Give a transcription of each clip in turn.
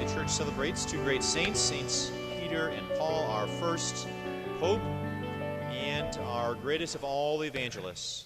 the church celebrates two great saints, Saints Peter and Paul, our first pope and our greatest of all the evangelists.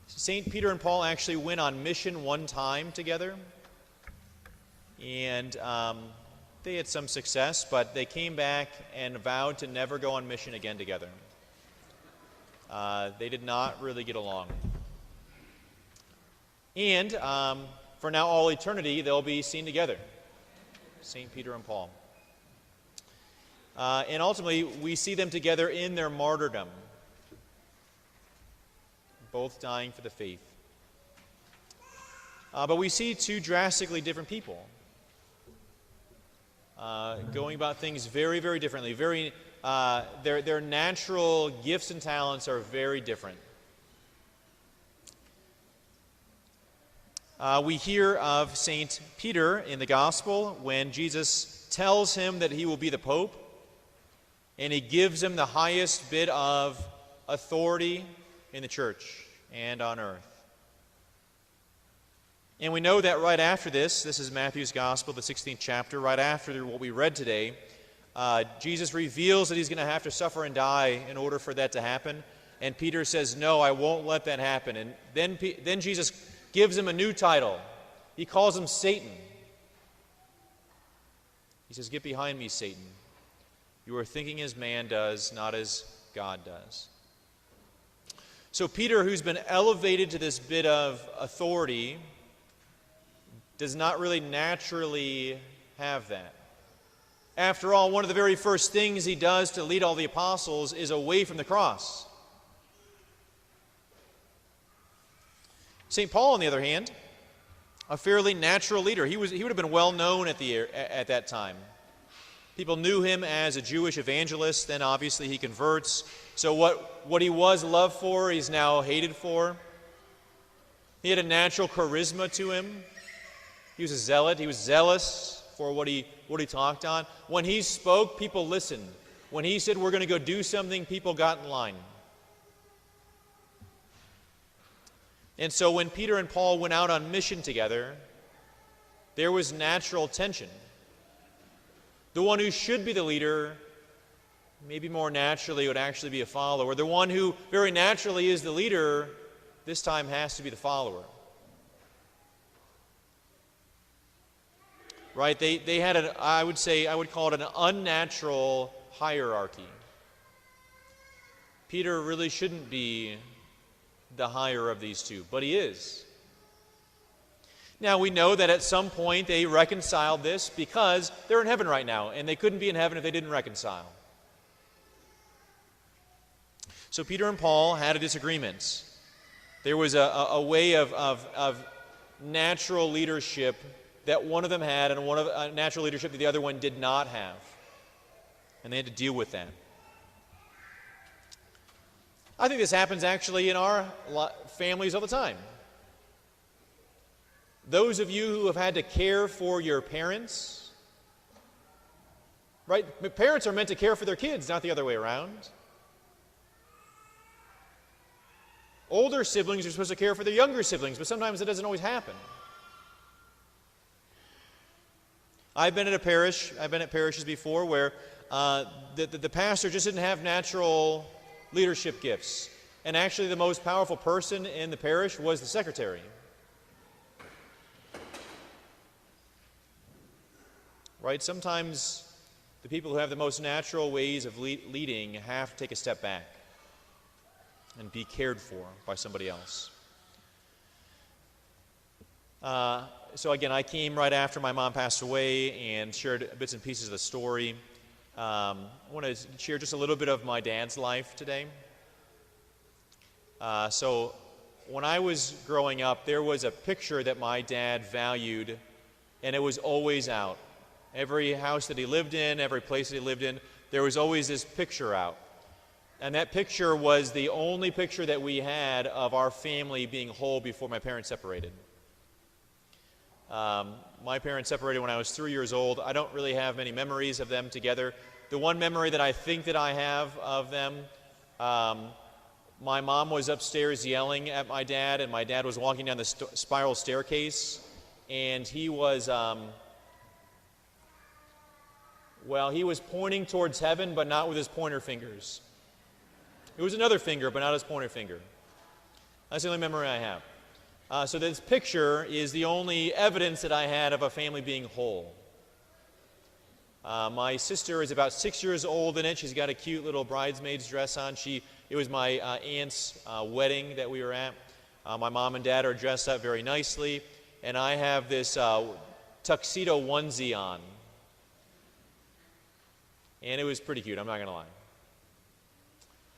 St. Peter and Paul actually went on mission one time together, and they had some success, but they came back and vowed to never go on mission again together. They did not really get along. And for now, all eternity, they'll be seen together, St. Peter and Paul. And ultimately, we see them together in their martyrdom, both dying for the faith. But we see two drastically different people going about things very, very differently. Their natural gifts and talents are very different. We hear of St. Peter in the Gospel when Jesus tells him that he will be the Pope, and he gives him the highest bit of authority in the church and on earth. And we know that right after this is Matthew's Gospel, the 16th chapter, right after what we read today, Jesus reveals that he's going to have to suffer and die in order for that to happen. And Peter says, no, I won't let that happen. And then Jesus gives him a new title. He calls him Satan. He says, get behind me, Satan. You are thinking as man does, not as God does. So Peter, who's been elevated to this bit of authority, does not really naturally have that. After all, one of the very first things he does to lead all the apostles is away from the cross. St. Paul, on the other hand, a fairly natural leader. He would have been well known at that time. People knew him as a Jewish evangelist. Then obviously he converts. So what he was loved for, he's now hated for. He had a natural charisma to him. He was a zealot. He was zealous for what he talked on. When he spoke, people listened. When he said, we're going to go do something, people got in line. And so when Peter and Paul went out on mission together, there was natural tension. The one who should be the leader, maybe more naturally, would actually be a follower. The one who very naturally is the leader, this time has to be the follower. Right? They had I would call it an unnatural hierarchy. Peter really shouldn't be the higher of these two, but he is. Now we know that at some point they reconciled this because they're in heaven right now, and they couldn't be in heaven if they didn't reconcile. So Peter and Paul had a disagreement. There was a way of natural leadership that one of them had, and a natural leadership that the other one did not have. And they had to deal with that. I think this happens actually in our families all the time. Those of you who have had to care for your parents, right? Parents are meant to care for their kids, not the other way around. Older siblings are supposed to care for their younger siblings, but sometimes it doesn't always happen. I've been at parishes before where the pastor just didn't have natural leadership gifts. And actually the most powerful person in the parish was the secretary. Right? Sometimes the people who have the most natural ways of leading have to take a step back and be cared for by somebody else. So again, I came right after my mom passed away and shared bits and pieces of the story. I want to share just a little bit of my dad's life today. So when I was growing up, there was a picture that my dad valued, and it was always out. Every house that he lived in, every place that he lived in, there was always this picture out. And that picture was the only picture that we had of our family being whole before my parents separated. My parents separated when I was 3 years old. I don't really have many memories of them together. The one memory that I think that I have of them, my mom was upstairs yelling at my dad, and my dad was walking down the spiral staircase, and he was, well, he was pointing towards heaven, but not with his pointer fingers. It was another finger, but not his pointer finger. That's the only memory I have. So this picture is the only evidence that I had of a family being whole. My sister is about 6 years old in it. She's got a cute little bridesmaid's dress on. It was my aunt's wedding that we were at. My mom and dad are dressed up very nicely, and I have this tuxedo onesie on. And it was pretty cute, I'm not going to lie.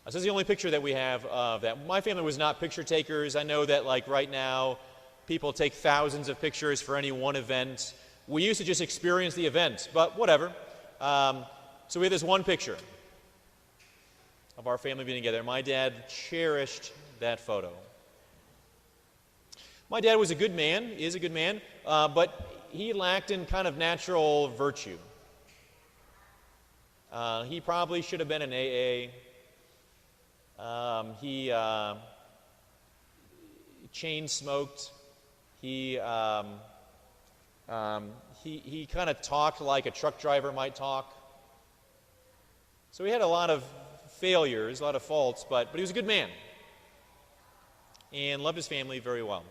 This is the only picture that we have of that. My family was not picture takers. I know that, like, right now, people take thousands of pictures for any one event. We used to just experience the event, but whatever. So we have this one picture of our family being together. My dad cherished that photo. My dad was a good man, is a good man, but he lacked in kind of natural virtue. He probably should have been an AA. He chain smoked. He kind of talked like a truck driver might talk. So he had a lot of failures, a lot of faults, but he was a good man and loved his family very well.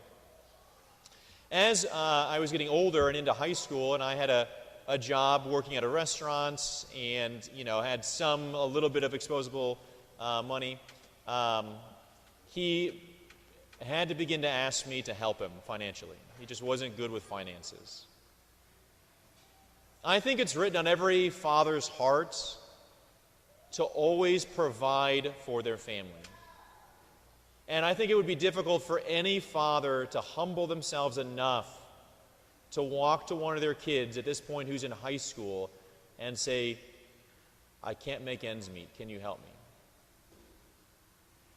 As I was getting older and into high school, and I had a job working at a restaurant, and had a little bit of exposable money, he had to begin to ask me to help him financially. He just wasn't good with finances. I think it's written on every father's heart to always provide for their family. And I think it would be difficult for any father to humble themselves enough to walk to one of their kids at this point who's in high school and say, I can't make ends meet, can you help me?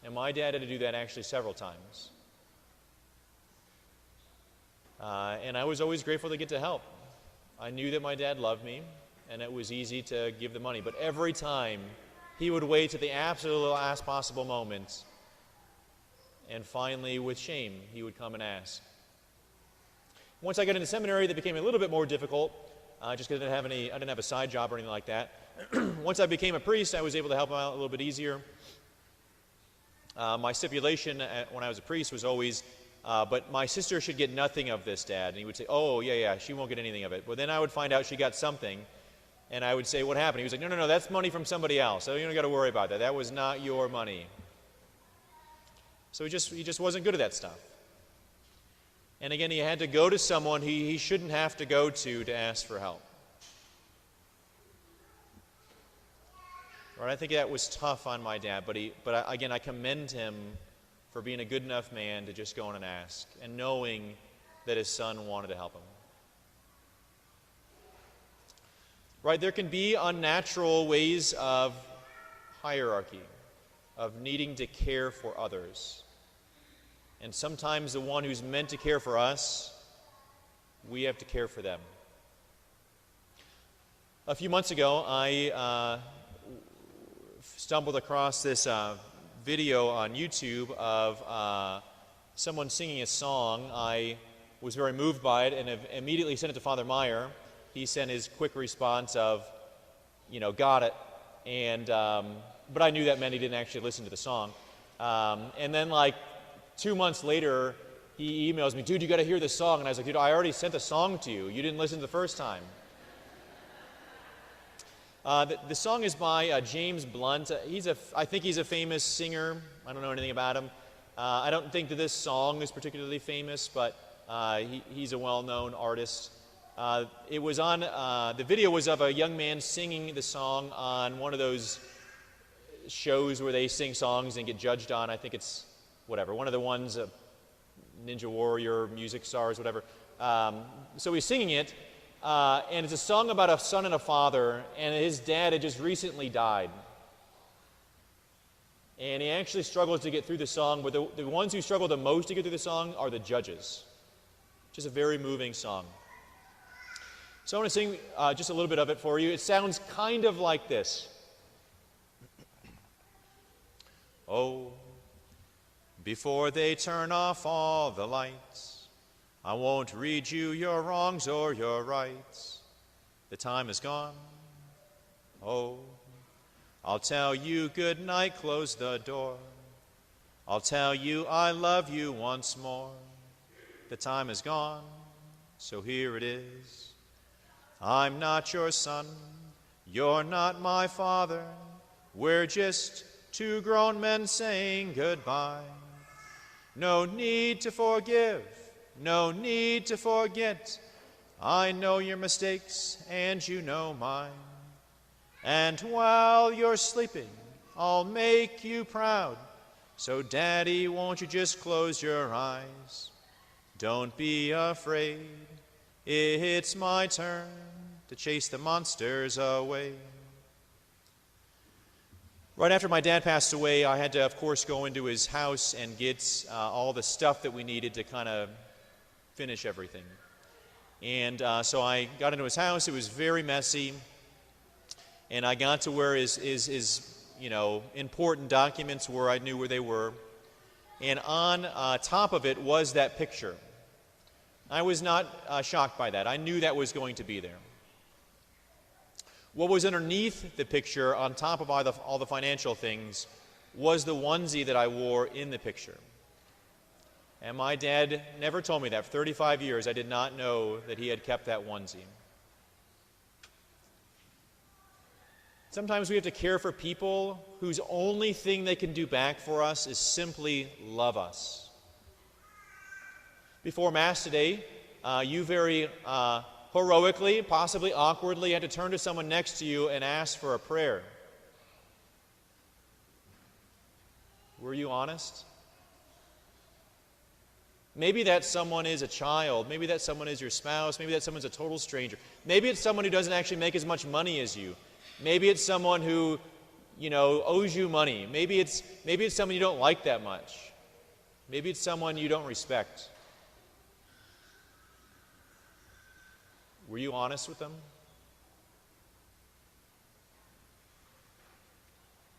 And my dad had to do that actually several times. And I was always grateful to get to help. I knew that my dad loved me, and it was easy to give the money. But every time, he would wait to the absolute last possible moment, and finally, with shame, he would come and ask. Once I got into seminary, that became a little bit more difficult, just because I didn't have a side job or anything like that. Once I became a priest, I was able to help him out a little bit easier. My stipulation when I was a priest was always, but my sister should get nothing of this, Dad. And he would say, oh, yeah, she won't get anything of it. But then I would find out she got something, and I would say, what happened? He was like, no, that's money from somebody else. So you don't got to worry about that. That was not your money. So he just wasn't good at that stuff. And again, he had to go to someone he shouldn't have to go to ask for help. Right, I think that was tough on my dad, but again, I commend him for being a good enough man to just go in and ask, and knowing that his son wanted to help him. Right, there can be unnatural ways of hierarchy, of needing to care for others. And sometimes the one who's meant to care for us, we have to care for them. A few months ago, I stumbled across this video on YouTube of someone singing a song. I was very moved by it and have immediately sent it to Father Meyer. He sent his quick response of, got it. And but I knew that meant he didn't actually listen to the song. And then 2 months later, he emails me, dude, you got to hear this song. And I was like, dude, I already sent the song to you. You didn't listen the first time. The song is by James Blunt. I think he's a famous singer. I don't know anything about him. I don't think that this song is particularly famous, but he's a well-known artist. It was on, the video was of a young man singing the song on one of those shows where they sing songs and get judged on. I think it's, whatever, one of the ones, Ninja Warrior, Music Stars, whatever. So he's singing it. And it's a song about a son and a father, and his dad had just recently died. And he actually struggles to get through the song, but the ones who struggle the most to get through the song are the judges. Just a very moving song. So I want to sing just a little bit of it for you. It sounds kind of like this. Oh, before they turn off all the lights, I won't read you your wrongs or your rights. The time is gone. Oh, I'll tell you good night, close the door. I'll tell you I love you once more. The time is gone, so here it is. I'm not your son, you're not my father. We're just two grown men saying goodbye. No need to forgive, no need to forget. I know your mistakes and you know mine. And while you're sleeping, I'll make you proud. So, Daddy, won't you just close your eyes? Don't be afraid, it's my turn to chase the monsters away. Right after my dad passed away, I had to, of course, go into his house and get all the stuff that we needed to kind of finish everything. And so I got into his house. It was very messy. And I got to where his important documents were. I knew where they were. And on top of it was that picture. I was not shocked by that. I knew that was going to be there. What was underneath the picture, on top of all the financial things, was the onesie that I wore in the picture. And my dad never told me that. For 35 years, I did not know that he had kept that onesie. Sometimes we have to care for people whose only thing they can do back for us is simply love us. Before Mass today, you very heroically, possibly awkwardly, had to turn to someone next to you and ask for a prayer. Were you honest? Maybe that someone is a child. Maybe that someone is your spouse. Maybe that someone's a total stranger. Maybe it's someone who doesn't actually make as much money as you. Maybe it's someone who, owes you money. Maybe it's someone you don't like that much. Maybe it's someone you don't respect. Were you honest with them?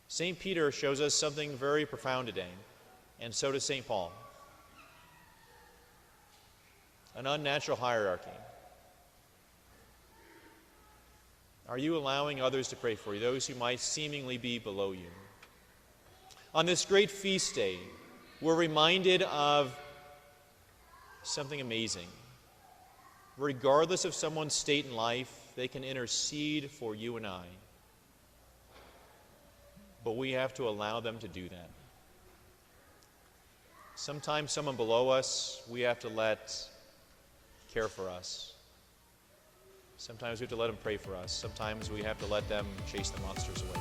St. Peter shows us something very profound today, and so does St. Paul. An unnatural hierarchy. Are you allowing others to pray for you, those who might seemingly be below you? On this great feast day, we're reminded of something amazing. Regardless of someone's state in life, they can intercede for you and I. But we have to allow them to do that. Sometimes someone below us, we have to let care for us. Sometimes we have to let them pray for us. Sometimes we have to let them chase the monsters away.